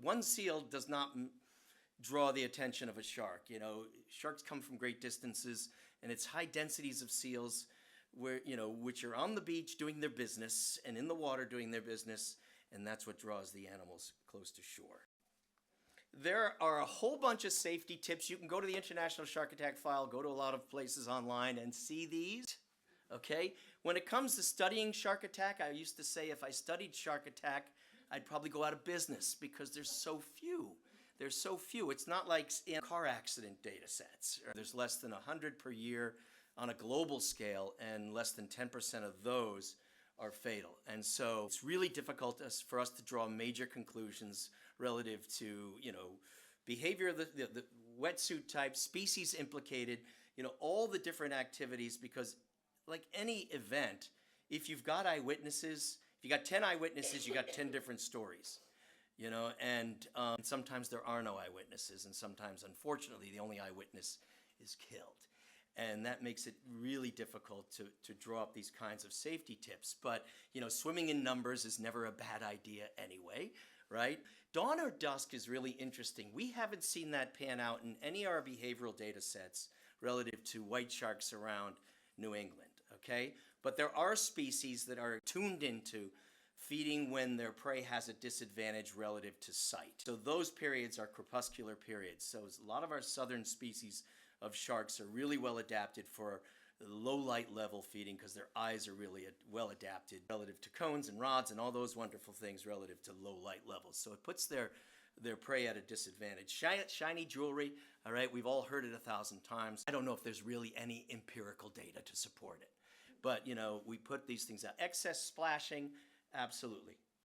One seal does not draw the attention of a shark. Sharks come from great distances, and it's high densities of seals which are on the beach doing their business and in the water doing their business, and that's what draws the animals close to shore. There are a whole bunch of safety tips. You can go to the International Shark Attack File, go to a lot of places online and see these. Okay? When it comes to studying shark attack, I used to say if I studied shark attack, I'd probably go out of business because there's so few. There's so few. It's not like in car accident data sets. There's less than 100 per year on a global scale, and less than 10% of those are fatal. And so it's really difficult for us to draw major conclusions relative to, behavior of the wetsuit type, species implicated, all the different activities, because like any event, if you've got eyewitnesses, if you got 10 eyewitnesses, you got 10 different stories. And sometimes there are no eyewitnesses, and sometimes, unfortunately, the only eyewitness is killed. And that makes it really difficult to draw up these kinds of safety tips. But, swimming in numbers is never a bad idea anyway, right? Dawn or dusk is really interesting. We haven't seen that pan out in any of our behavioral data sets relative to white sharks around New England, okay? But there are species that are tuned into feeding when their prey has a disadvantage relative to sight. So those periods are crepuscular periods. So a lot of our southern species of sharks are really well adapted for low light level feeding because their eyes are really well adapted relative to cones and rods and all those wonderful things relative to low light levels. So it puts their prey at a disadvantage. Shiny jewelry, all right, we've all heard it 1,000 times. I don't know if there's really any empirical data to support it. But, we put these things out. Excess splashing, absolutely.